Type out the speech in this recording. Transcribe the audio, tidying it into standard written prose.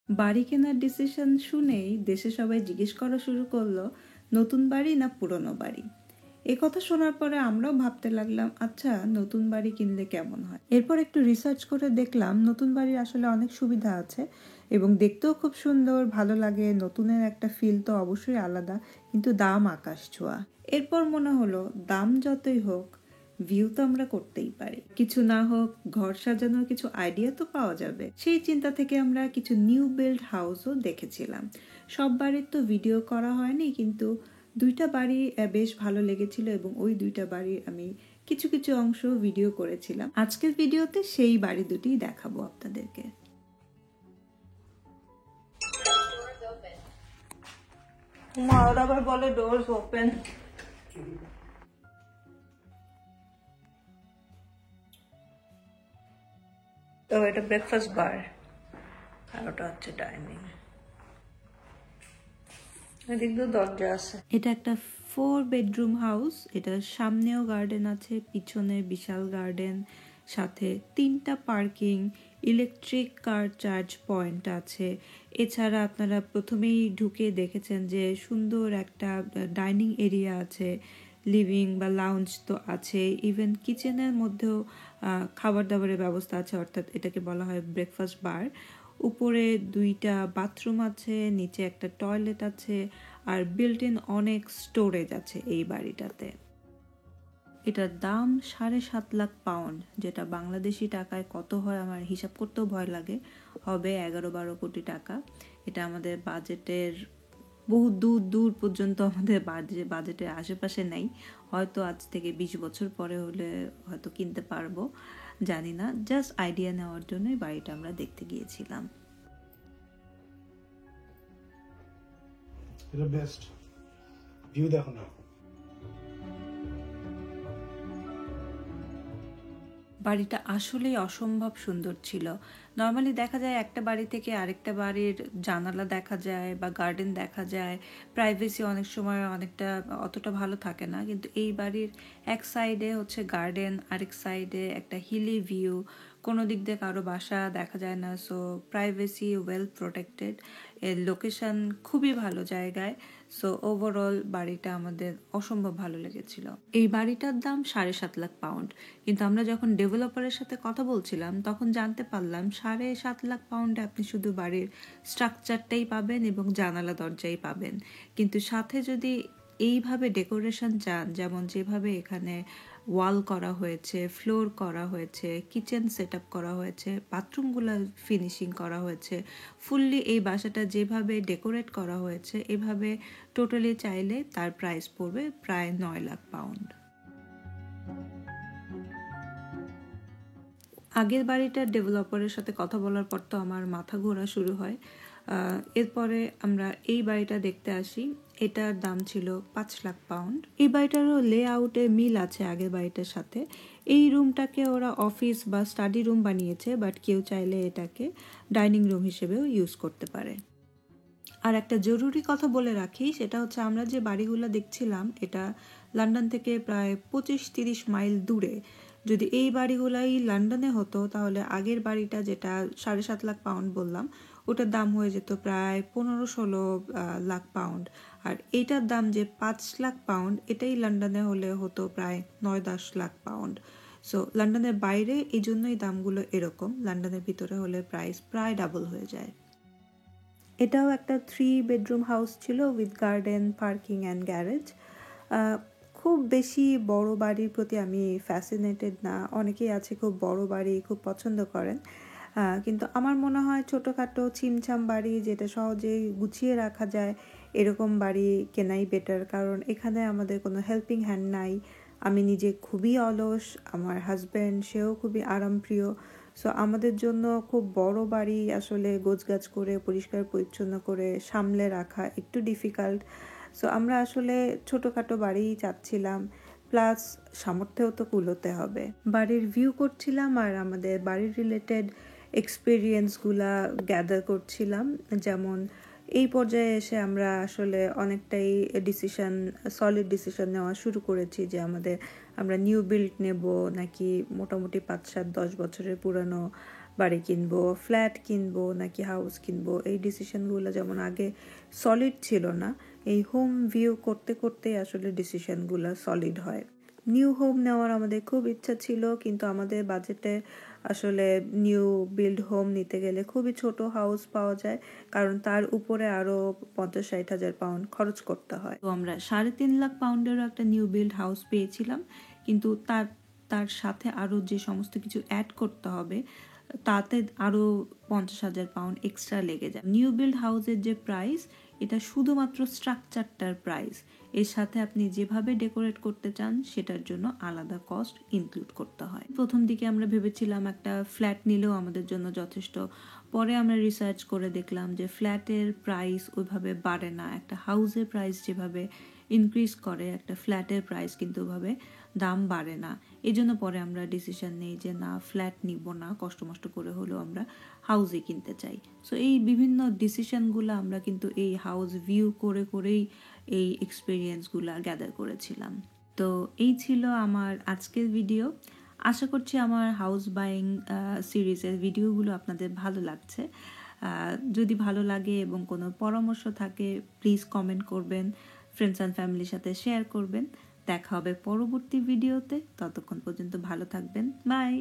বাড়ি কেনার ডিসিশন শুনেই দেশে সবাই জিজ্ঞেস করা শুরু করলো, নতুন বাড়ি না পুরনো বাড়ি। কথা শোনার পরে আমরাও ভাবতে লাগলাম, আচ্ছা নতুন বাড়ি কিনলে কেমন হয়। এরপর একটু রিসার্চ করে দেখলাম নতুন বাড়ির আসলে অনেক সুবিধা আছে এবং দেখতেও খুব সুন্দর, ভালো লাগে। নতুনের একটা ফিল তো অবশ্যই আলাদা, কিন্তু দাম আকাশ ছোঁয়া। এরপর মনে হলো দাম যতই হোক, ভিউ তো আমরা করতেই পারি। কিছু না হোক, ঘর সাজানোর কিছু আইডিয়া তো পাওয়া যাবে। সেই চিন্তা থেকে আমরা কিছু নিউ বিল্ড হাউসও দেখেছিলাম। সব বাড়ির তো ভিডিও করা হয়নি, কিন্তু দুইটা বাড়ি বেশ ভালো লেগেছিল এবং ওই দুইটা বাড়ির আমি কিছু কিছু অংশ ভিডিও করেছিলাম। আজকের ভিডিওতে সেই বাড়ি দুটি দেখাবো আপনাদেরকে। ওরা আবার বলে ডোরস ওপেন। তো এটা ব্রেকফাস্ট বার আর ওটা হচ্ছে ডাইনিং। এদিক দিয়ে দরজা আছে। এটা একটা 4 বেডরুম হাউস। এটার সামনেও গার্ডেন আছে, পিছনে বিশাল গার্ডেন, সাথে 3টা পার্কিং, ইলেকট্রিক কার চার্জ পয়েন্ট আছে। এছাড়া আপনারা প্রথমেই ঢুকে দেখেছেন যে সুন্দর একটা ডাইনিং এরিয়া আছে, লিভিং বা লাউঞ্জ তো আছে, ইভেন কিচেনের মধ্যেও খাবার দাবারের ব্যবস্থা আছে, অর্থাৎ এটাকে বলা হয় ব্রেকফাস্ট বার। উপরে 2টা বাথরুম আছে, নিচে একটা টয়লেট আছে, আর বিল্ট ইন অনেক স্টোরেজ আছে এই বাড়িটাতে। এটার দাম 7.5 লাখ পাউন্ড, যেটা বাংলাদেশি টাকায় কত হয় আমার হিসাব করতেও ভয় লাগে, হবে 11-12 কোটি টাকা। এটা আমাদের বাজেটের বহু দূর দূর পর্যন্ত আমাদের বাজেটের আশেপাশে নেই। হয়তো আজ থেকে 20 বছর পরে হলে হয়তো কিনতে পারবো, জানি না। জাস্ট আইডিয়া নেওয়ার জন্যই বাড়িটা আমরা দেখতে গিয়েছিলাম। এটা বেস্ট ভিউ, দেখো না। বাড়িটা আসলেই অসম্ভব সুন্দর ছিল। নর্মালি দেখা যায় একটা বাড়ি থেকে আরেকটা বাড়ির জানালা দেখা যায় বা গার্ডেন দেখা যায়, প্রাইভেসি অনেক সময় অনেকটা অতটা ভালো থাকে না, কিন্তু এই বাড়ির এক সাইডে হচ্ছে গার্ডেন, আরেক সাইডে একটা হিলি ভিউ, কোনো দিক দিয়ে কারো বাসা দেখা যায় না। সো প্রাইভেসি ওয়েল প্রোটেক্টেড, এর লোকেশন খুবই ভালো জায়গায়। সো ওভারঅল বাড়িটা আমাদের অসম্ভব ভালো লেগেছিল। এই বাড়িটার দাম 7.5 লাখ পাউন্ড, কিন্তু আমরা যখন ডেভেলপারের সাথে কথা বলছিলাম তখন জানতে পারলাম 7.5 লাখ পাউন্ডে আপনি শুধু বাড়ির স্ট্রাকচারটাই পাবেন এবং জানালা দরজাই পাবেন, কিন্তু সাথে যদি এইভাবে ডেকোরেশন চান, যেমন যেভাবে এখানে ওয়াল করা হয়েছে, ফ্লোর করা হয়েছে, কিচেন সেট আপ করা হয়েছে, বাথরুমগুলো ফিনিশিং করা হয়েছে, ফুললি এই বাসাটা যেভাবে ডেকোরেট করা হয়েছে, এভাবে টোটালি চাইলে তার প্রাইস পড়বে প্রায় 9 লাখ পাউন্ড। আগের বাড়িটার ডেভেলপারের সাথে কথা বলার পর তো আমার মাথা ঘোরা শুরু হয়। এরপরে আমরা এই বাড়িটা দেখতে আসি। এটার দাম ছিল 5 লাখ পাউন্ড। এই বাড়িটারও লে আউটে মিল আছে আগের বাড়িটার সাথে। এই রুমটাকে ওরা অফিস বা স্টাডি রুম বানিয়েছে, বাট কেউ চাইলে এটাকে ডাইনিং রুম হিসেবেও ইউজ করতে পারে। আর একটা জরুরি কথা বলে রাখি, সেটা হচ্ছে আমরা যে বাড়িগুলো দেখছিলাম এটা লন্ডন থেকে প্রায় 25-30 মাইল দূরে। যদি এই বাড়িগুলাই লন্ডনে হতো তাহলে আগের বাড়িটা যেটা 7.5 লাখ পাউন্ড বললাম, ওটার দাম হয়ে যেত প্রায় 15-16 লাখ পাউন্ড। আর এইটার দাম যে 5 লাখ পাউন্ড, এটাই লন্ডনে হলে হতো প্রায় 9-10 লাখ পাউন্ড। সো লন্ডনের বাইরে এই জন্যই দামগুলো এরকম, লন্ডনের ভিতরে হলে প্রাইস প্রায় ডাবল হয়ে যায়। এটাও একটা 3 বেডরুম হাউস ছিল with garden, parking and garage. খুব বেশি বড় বাড়ির প্রতি আমি ফ্যাসিনেটেড না। অনেকেই আছে খুব বড় বাড়ি খুব পছন্দ করেন, কিন্তু আমার মনে হয় ছোটোখাটো ছিমছাম বাড়ি যেটা সহজেই গুছিয়ে রাখা যায় এরকম বাড়ি কেনাই বেটার, কারণ এখানে আমাদের কোনো হেল্পিং হ্যান্ড নাই। আমি নিজে খুবই অলস, আমার হাজব্যান্ড সেও খুবই আরামপ্রিয়। সো আমাদের জন্য খুব বড় বাড়ি আসলে গোছগাছ করে পরিষ্কার পরিচ্ছন্ন করে সামলে রাখা একটু ডিফিকাল্ট। সো আমরা আসলে ছোটোখাটো বাড়িই চাচ্ছিলাম, প্লাস সামর্থ্যও তো কুলোতে হবে। বাড়ির ভিউ করছিলাম আর আমাদের বাড়ির রিলেটেড এক্সপিরিয়েন্সগুলা গ্যাদার করছিলাম। যেমন এই পর্যায়ে এসে আমরা আসলে অনেকটাই সলিড ডিসিশন নেওয়া শুরু করেছি যে আমরা নিউ বিল্ড নেব নাকি মোটামুটি 5-7-10 বছরের পুরানো বাড়ি কিনবো, ফ্ল্যাট কিনবো নাকি হাউস কিনবো, এই ডিসিশনগুলো যেমন আগে সলিড ছিল না, এই হোম ভিউ করতে করতে আসলে ডিসিশনগুলো সলিড হয়। নিউ হোম নেওয়ার আমাদের খুব ইচ্ছা ছিল, কিন্তু আমাদের বাজেটে আসলে নিউ বিল্ড হোম নিতে গেলে খুবই ছোট হাউস পাওয়া যায়, কারণ তার উপরে আরও 50-60 হাজার পাউন্ড খরচ করতে হয়। তো আমরা 3.5 লাখ পাউন্ডেরও একটা নিউ বিল্ড হাউস পেয়েছিলাম, কিন্তু তার সাথে আরও যে সমস্ত কিছু অ্যাড করতে হবে তাতে আরও 50,000 পাউন্ড এক্সট্রা লেগে যায়। নিউ বিল্ড হাউসের যে প্রাইস, এটা শুধুমাত্র স্ট্রাকচারটার প্রাইস, এর সাথে আপনি যেভাবে ডেকোরেট করতে চান সেটার জন্য আলাদা কস্ট ইনক্লুড করতে হয়। প্রথম দিকে আমরা ভেবেছিলাম একটা ফ্ল্যাট নিলেও আমাদের জন্য যথেষ্ট, পরে আমরা রিসার্চ করে দেখলাম যে ফ্ল্যাটের প্রাইস ওইভাবে বাড়ে না, একটা হাউসের প্রাইস যেভাবে ইনক্রিজ করে একটা ফ্ল্যাটের প্রাইস কিন্তু ওইভাবে দাম বাড়ে না। এই জন্য পরে আমরা ডিসিশন নিই যে না, ফ্ল্যাট নিব না, কষ্ট মষ্ট করে হলেও আমরা হাউসে কিনতে চাই। সো এই বিভিন্ন ডিসিশনগুলো আমরা কিন্তু এই হাউস ভিউ করে করেই এই এক্সপিরিয়েন্সগুলো গ্যাদার করেছিলাম। তো এই ছিল আমার আজকের ভিডিও। আশা করছি আমার হাউস বাইং সিরিজের ভিডিওগুলো আপনাদের ভালো লাগছে। যদি ভালো লাগে এবং কোনো পরামর্শ থাকে প্লিজ কমেন্ট করবেন, ফ্রেন্ডস অ্যান্ড ফ্যামিলির সাথে শেয়ার করবেন। দেখা হবে পরবর্তী ভিডিওতে, ততক্ষণ পর্যন্ত ভালো থাকবেন, বাই।